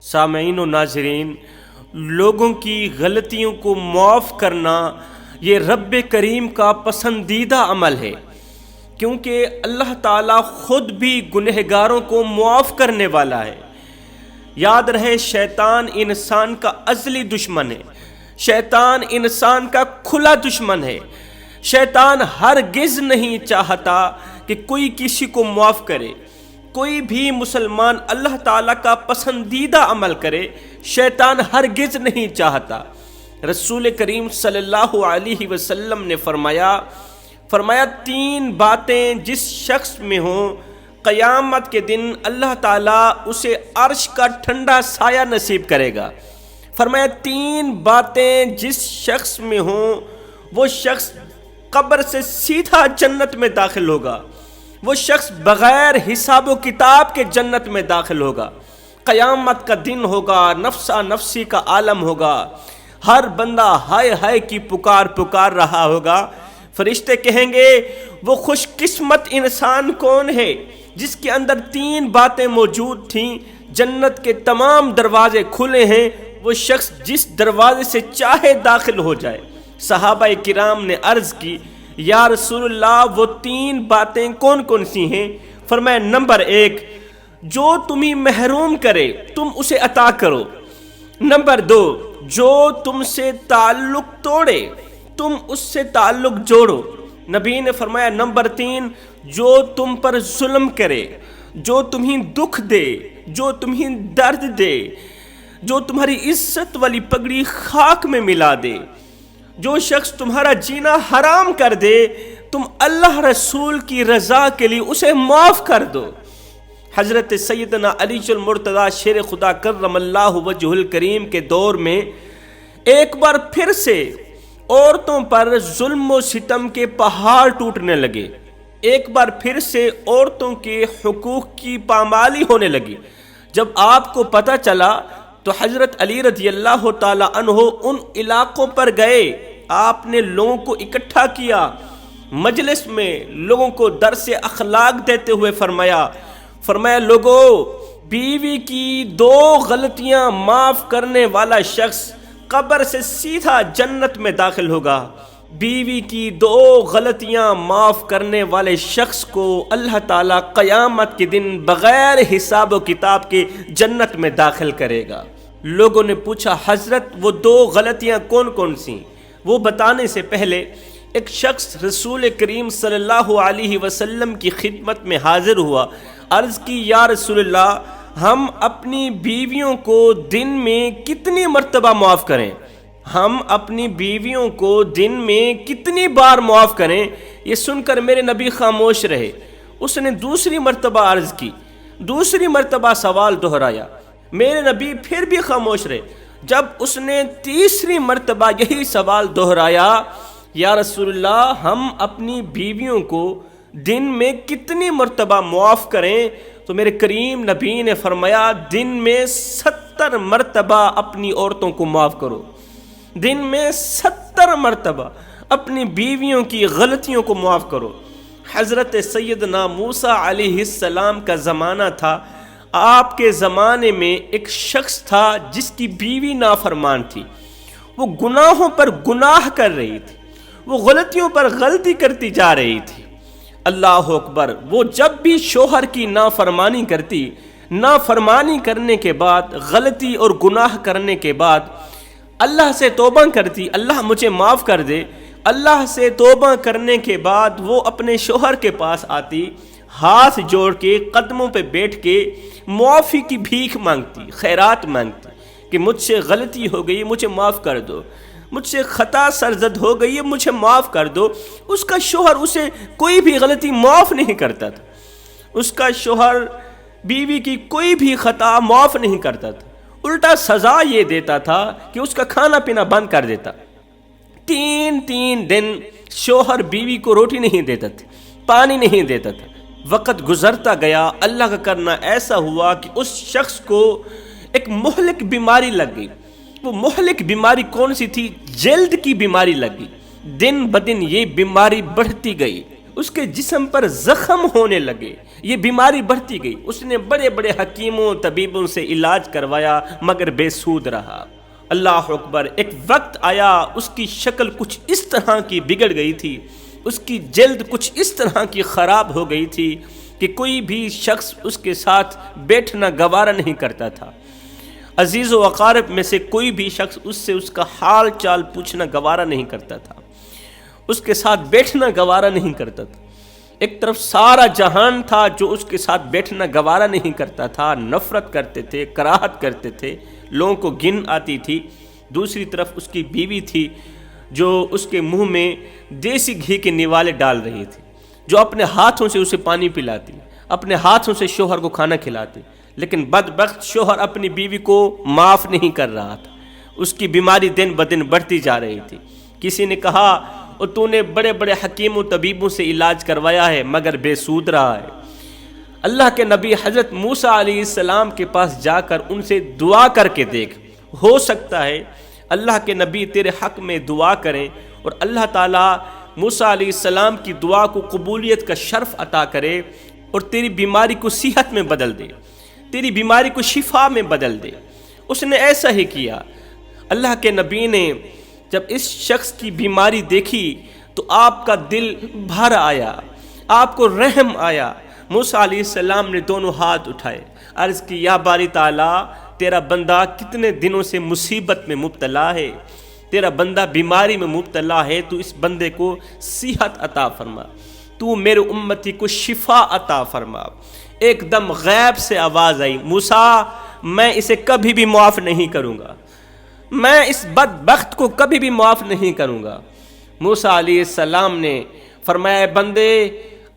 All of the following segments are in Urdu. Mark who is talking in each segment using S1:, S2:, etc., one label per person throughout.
S1: سامعین و ناظرین، لوگوں کی غلطیوں کو معاف کرنا یہ رب کریم کا پسندیدہ عمل ہے، کیونکہ اللہ تعالیٰ خود بھی گنہگاروں کو معاف کرنے والا ہے۔ یاد رہے، شیطان انسان کا ازلی دشمن ہے، شیطان انسان کا کھلا دشمن ہے۔ شیطان ہرگز نہیں چاہتا کہ کوئی کسی کو معاف کرے۔ کوئی بھی مسلمان اللہ تعالیٰ کا پسندیدہ عمل کرے، شیطان ہرگز نہیں چاہتا۔ رسول کریم صلی اللہ علیہ وسلم نے فرمایا تین باتیں جس شخص میں ہوں، قیامت کے دن اللہ تعالیٰ اسے عرش کا ٹھنڈا سایہ نصیب کرے گا۔ فرمایا تین باتیں جس شخص میں ہوں، وہ شخص قبر سے سیدھا جنت میں داخل ہوگا، وہ شخص بغیر حساب و کتاب کے جنت میں داخل ہوگا۔ قیامت کا دن ہوگا، نفسا نفسی کا عالم ہوگا، ہر بندہ ہائے ہائے کی پکار رہا ہوگا۔ فرشتے کہیں گے وہ خوش قسمت انسان کون ہے جس کے اندر تین باتیں موجود تھیں، جنت کے تمام دروازے کھلے ہیں، وہ شخص جس دروازے سے چاہے داخل ہو جائے۔ صحابہ کرام نے عرض کی، یا رسول اللہ وہ تین باتیں کون کون سی ہیں؟ فرمایا نمبر 1، جو تمہیں محروم کرے تم اسے عطا کرو۔ نمبر 2، جو تم سے تعلق توڑے تم اس سے تعلق جوڑو۔ نبی نے فرمایا نمبر 3، جو تم پر ظلم کرے، جو تمہیں دکھ دے، جو تمہیں درد دے، جو تمہاری عزت والی پگڑی خاک میں ملا دے، جو شخص تمہارا جینا حرام کر دے، تم اللہ رسول کی رضا کے لیے اسے معاف کر دو۔ حضرت سیدنا علی المرتضیٰ شیر خدا کرم اللہ وجہ الکریم کے دور میں ایک بار پھر سے عورتوں پر ظلم و ستم کے پہاڑ ٹوٹنے لگے، ایک بار پھر سے عورتوں کے حقوق کی پامالی ہونے لگی۔ جب آپ کو پتہ چلا تو حضرت علی رضی اللہ تعالی عنہ ان علاقوں پر گئے، آپ نے لوگوں کو اکٹھا کیا، مجلس میں لوگوں کو درس اخلاق دیتے ہوئے فرمایا لوگو، بیوی کی 2 غلطیاں معاف کرنے والا شخص قبر سے سیدھا جنت میں داخل ہوگا۔ بیوی کی 2 غلطیاں معاف کرنے والے شخص کو اللہ تعالیٰ قیامت کے دن بغیر حساب و کتاب کے جنت میں داخل کرے گا۔ لوگوں نے پوچھا حضرت وہ 2 غلطیاں کون کون سی؟ وہ بتانے سے پہلے ایک شخص رسول کریم صلی اللہ علیہ وسلم کی خدمت میں حاضر ہوا، عرض کی یا رسول اللہ، ہم اپنی بیویوں کو دن میں کتنی مرتبہ معاف کریں؟ ہم اپنی بیویوں کو دن میں کتنی بار معاف کریں؟ یہ سن کر میرے نبی خاموش رہے۔ اس نے دوسری مرتبہ عرض کی، دوسری مرتبہ سوال دہرایا، میرے نبی پھر بھی خاموش رہے۔ جب اس نے تیسری مرتبہ یہی سوال دہرایا، یا رسول اللہ ہم اپنی بیویوں کو دن میں کتنی مرتبہ معاف کریں؟ تو میرے کریم نبی نے فرمایا دن میں 70 مرتبہ اپنی عورتوں کو معاف کرو، دن میں 70 مرتبہ اپنی بیویوں کی غلطیوں کو معاف کرو۔ حضرت سیدنا موسیٰ علیہ السلام کا زمانہ تھا، آپ کے زمانے میں ایک شخص تھا جس کی بیوی نافرمان تھی، وہ گناہوں پر گناہ کر رہی تھی، وہ غلطیوں پر غلطی کرتی جا رہی تھی۔ اللہ اکبر، وہ جب بھی شوہر کی نافرمانی کرتی، نافرمانی کرنے کے بعد، غلطی اور گناہ کرنے کے بعد اللہ سے توبہ کرتی، اللہ مجھے معاف کر دے۔ اللہ سے توبہ کرنے کے بعد وہ اپنے شوہر کے پاس آتی، ہاتھ جوڑ کے قدموں پہ بیٹھ کے معافی کی بھیک مانگتی، خیرات مانگتی کہ مجھ سے غلطی ہو گئی، مجھے معاف کر دو، مجھ سے خطا سرزد ہو گئی ہے، مجھے معاف کر دو۔ اس کا شوہر اسے کوئی بھی غلطی معاف نہیں کرتا تھا، اس کا شوہر بیوی کی کوئی بھی خطا معاف نہیں کرتا تھا، الٹا سزا یہ دیتا تھا کہ اس کا کھانا پینا بند کر دیتا۔ 3 دن شوہر بیوی کو روٹی نہیں دیتا تھا، پانی نہیں دیتا تھا۔ وقت گزرتا گیا، اللہ کا کرنا ایسا ہوا کہ اس شخص کو ایک مہلک بیماری لگ گئی۔ وہ مہلک بیماری کون سی تھی؟ جلد کی بیماری لگ گئی۔ دن بدن یہ بیماری بڑھتی گئی، اس کے جسم پر زخم ہونے لگے، یہ بیماری بڑھتی گئی، اس نے بڑے بڑے حکیموں طبیبوں سے علاج کروایا مگر بے سود رہا۔ اللہ اکبر، ایک وقت آیا اس کی شکل کچھ اس طرح کی بگڑ گئی تھی، اس کی جلد کچھ اس طرح کی خراب ہو گئی تھی کہ کوئی بھی شخص اس کے ساتھ بیٹھنا گوارا نہیں کرتا تھا۔ عزیز و اقارب میں سے کوئی بھی شخص اس سے اس کا حال چال پوچھنا گوارا نہیں کرتا تھا، اس کے ساتھ بیٹھنا گوارا نہیں کرتا تھا۔ ایک طرف سارا جہان تھا جو اس کے ساتھ بیٹھنا گوارا نہیں کرتا تھا، نفرت کرتے تھے، کراہت کرتے تھے، لوگوں کو گن آتی تھی۔ دوسری طرف اس کی بیوی تھی جو اس کے منہ میں دیسی گھی کے نوالے ڈال رہی تھی، جو اپنے ہاتھوں سے اسے پانی پلاتی، اپنے ہاتھوں سے شوہر کو کھانا کھلاتی، لیکن بدبخت شوہر اپنی بیوی کو معاف نہیں کر رہا تھا۔ اس کی بیماری دن بدن بڑھتی جا رہی تھی۔ کسی نے کہا، اور تو نے بڑے بڑے حکیموں طبیبوں سے علاج کروایا ہے مگر بے سود رہا ہے۔ اللہ کے نبی حضرت موسیٰ علیہ السلام کے پاس جا کر ان سے دعا کر کے دیکھ، ہو سکتا ہے اللہ کے نبی تیرے حق میں دعا کریں اور اللہ تعالیٰ موسیٰ علیہ السلام کی دعا کو قبولیت کا شرف عطا کرے اور تیری بیماری کو صحت میں بدل دے، تیری بیماری کو شفا میں بدل دے۔ اس نے ایسا ہی کیا۔ اللہ کے نبی نے جب اس شخص کی بیماری دیکھی تو آپ کا دل بھر آیا، آپ کو رحم آیا۔ موسیٰ علیہ السلام نے دونوں ہاتھ اٹھائے، عرض کی، یا باری تعالیٰ، تیرا بندہ کتنے دنوں سے مصیبت میں مبتلا ہے، تیرا بندہ بیماری میں مبتلا ہے، تو اس بندے کو صحت عطا فرما، تو میرے امتی کو شفا عطا فرما۔ ایک دم غیب سے آواز آئی، موسیٰ، میں اسے کبھی بھی معاف نہیں کروں گا، میں اس بدبخت کو کبھی بھی معاف نہیں کروں گا۔ موسیٰ علیہ السلام نے فرمایا، بندے،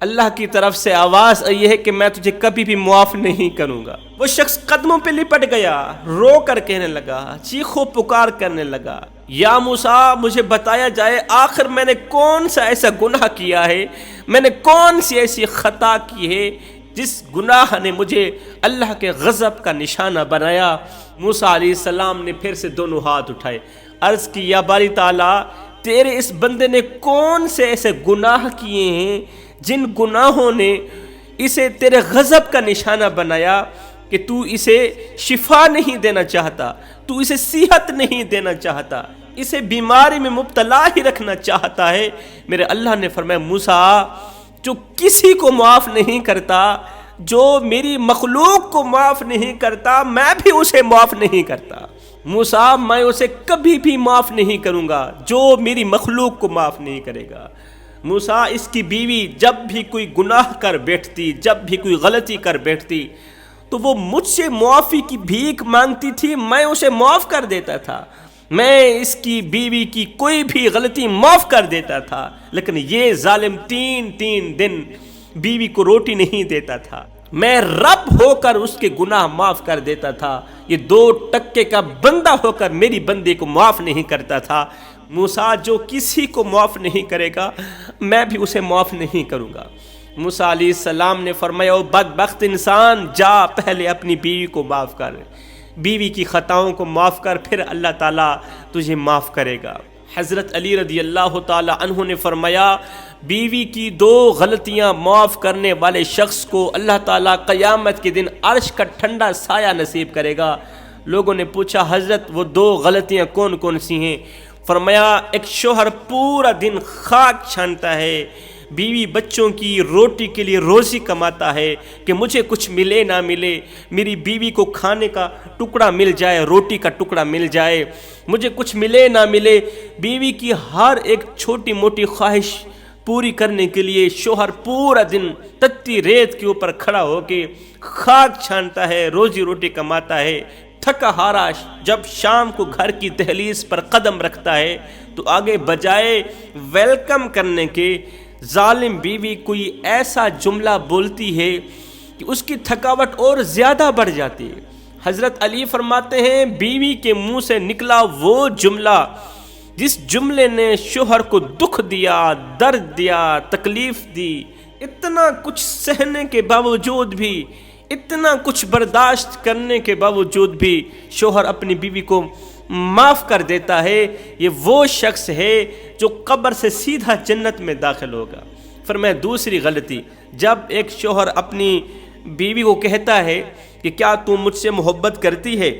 S1: اللہ کی طرف سے آواز آئی ہے کہ میں تجھے کبھی بھی معاف نہیں کروں گا۔ وہ شخص قدموں پہ لپٹ گیا، رو کر کہنے لگا، چیخو پکار کرنے لگا، یا موسیٰ، مجھے بتایا جائے آخر میں نے کون سا ایسا گناہ کیا ہے، میں نے کون سی ایسی خطا کی ہے جس گناہ نے مجھے اللہ کے غضب کا نشانہ بنایا۔ موسیٰ علیہ السلام نے پھر سے دونوں ہاتھ اٹھائے، عرض کی، یا باری تعالیٰ، تیرے اس بندے نے کون سے ایسے گناہ کیے ہیں جن گناہوں نے اسے تیرے غضب کا نشانہ بنایا کہ تو اسے شفا نہیں دینا چاہتا، تو اسے صحت نہیں دینا چاہتا، اسے بیماری میں مبتلا ہی رکھنا چاہتا ہے۔ میرے اللہ نے فرمایا، موسیٰ، جو کسی کو معاف نہیں کرتا، جو میری مخلوق کو معاف نہیں کرتا، میں بھی اسے معاف نہیں کرتا۔ موسیٰ، میں اسے کبھی بھی معاف نہیں کروں گا جو میری مخلوق کو معاف نہیں کرے گا۔ موسیٰ، اس کی بیوی جب بھی کوئی گناہ کر بیٹھتی، جب بھی کوئی غلطی کر بیٹھتی تو وہ مجھ سے معافی کی بھیک مانگتی تھی، میں اسے معاف کر دیتا تھا، میں اس کی بیوی کی کوئی بھی غلطی معاف کر دیتا تھا، لیکن یہ ظالم تین دن بیوی کو روٹی نہیں دیتا تھا، میں رب ہو کر اس کے گناہ معاف کر دیتا تھا، یہ 2% کا بندہ ہو کر میری بندے کو معاف نہیں کرتا تھا۔ موسیٰ، جو کسی کو معاف نہیں کرے گا میں بھی اسے معاف نہیں کروں گا۔ موسیٰ علیہ السلام نے فرمایا، او بدبخت انسان، جا پہلے اپنی بیوی کو معاف کر، بیوی کی خطاؤں کو معاف کر، پھر اللہ تعالیٰ تجھے معاف کرے گا۔ حضرت علی رضی اللہ تعالیٰ عنہ نے فرمایا، بیوی کی 2 غلطیاں معاف کرنے والے شخص کو اللہ تعالیٰ قیامت کے دن عرش کا ٹھنڈا سایہ نصیب کرے گا۔ لوگوں نے پوچھا، حضرت وہ 2 غلطیاں کون کون سی ہیں؟ فرمایا، ایک شوہر پورا دن خاک چھانتا ہے، بیوی بچوں کی روٹی کے لیے روزی کماتا ہے کہ مجھے کچھ ملے نہ ملے، میری بیوی کو کھانے کا ٹکڑا مل جائے، روٹی کا ٹکڑا مل جائے، مجھے کچھ ملے نہ ملے، بیوی کی ہر ایک چھوٹی موٹی خواہش پوری کرنے کے لیے شوہر پورا دن تتی ریت کے اوپر کھڑا ہو کے خاک چھانتا ہے، روزی روٹی کماتا ہے، تھکا ہارا جب شام کو گھر کی دہلیز پر قدم رکھتا ہے تو آگے بجائے ویلکم کرنے کے ظالم بیوی کوئی ایسا جملہ بولتی ہے کہ اس کی تھکاوٹ اور زیادہ بڑھ جاتی ہے۔ حضرت علی فرماتے ہیں، بیوی کے منہ سے نکلا وہ جملہ جس جملے نے شوہر کو دکھ دیا، درد دیا، تکلیف دی، اتنا کچھ سہنے کے باوجود بھی، اتنا کچھ برداشت کرنے کے باوجود بھی شوہر اپنی بیوی کو معاف کر دیتا ہے، یہ وہ شخص ہے جو قبر سے سیدھا جنت میں داخل ہوگا۔ فرمایا دوسری غلطی، جب ایک شوہر اپنی بیوی کو کہتا ہے کہ کیا تم مجھ سے محبت کرتی ہے،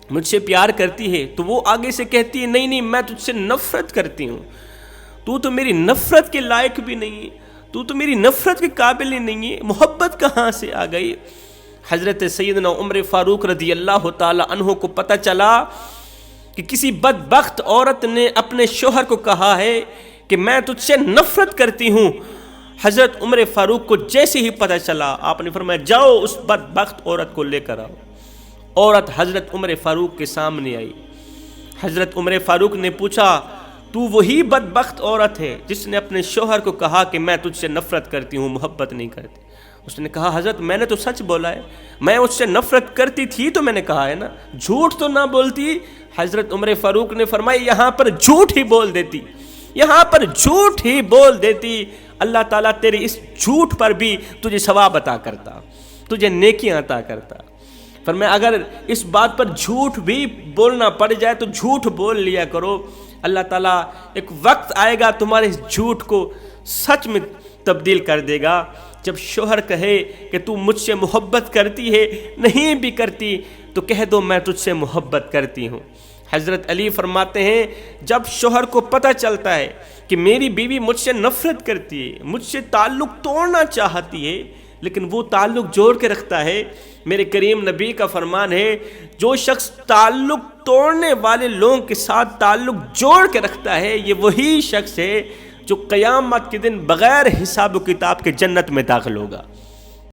S1: مجھ سے پیار کرتی ہے، تو وہ آگے سے کہتی ہے نہیں نہیں میں تجھ سے نفرت کرتی ہوں، تو میری نفرت کے لائق بھی نہیں ہے، تو میری نفرت کے قابل ہی نہیں ہے، محبت کہاں سے آ گئی؟ حضرت سیدنا عمر فاروق رضی اللہ تعالی عنہ کو پتہ چلا کہ کسی بدبخت عورت نے اپنے شوہر کو کہا ہے کہ میں تجھ سے نفرت کرتی ہوں۔ حضرت عمر فاروق کو جیسے ہی پتہ چلا، آپ نے فرمایا جاؤ اس بدبخت عورت کو لے کر آؤ۔ عورت حضرت عمر فاروق کے سامنے آئی۔ حضرت عمر فاروق نے پوچھا تو وہی بدبخت عورت ہے جس نے اپنے شوہر کو کہا کہ میں تجھ سے نفرت کرتی ہوں، محبت نہیں کرتی؟ اس نے کہا حضرت میں نے تو سچ بولا ہے، میں اس سے نفرت کرتی تھی تو میں نے کہا ہے نا، جھوٹ تو نہ بولتی۔ حضرت عمر فاروق نے فرمایا یہاں پر جھوٹ ہی بول دیتی، یہاں پر جھوٹ ہی بول دیتی، اللہ تعالیٰ تیرے اس جھوٹ پر بھی تجھے ثواب عطا کرتا، تجھے نیکیاں عطا کرتا۔ فرمایا اگر اس بات پر جھوٹ بھی بولنا پڑ جائے تو جھوٹ بول لیا کرو، اللہ تعالیٰ ایک وقت آئے گا تمہارے اس جھوٹ کو سچ میں تبدیل کر دے گا۔ جب شوہر کہے کہ تو مجھ سے محبت کرتی ہے، نہیں بھی کرتی تو کہہ دو میں تجھ سے محبت کرتی ہوں۔ حضرت علی فرماتے ہیں جب شوہر کو پتہ چلتا ہے کہ میری بیوی مجھ سے نفرت کرتی ہے، مجھ سے تعلق توڑنا چاہتی ہے لیکن وہ تعلق جوڑ کے رکھتا ہے، میرے کریم نبی کا فرمان ہے جو شخص تعلق توڑنے والے لوگوں کے ساتھ تعلق جوڑ کے رکھتا ہے یہ وہی شخص ہے جو قیامت کے دن بغیر حساب و کتاب کے جنت میں داخل ہوگا۔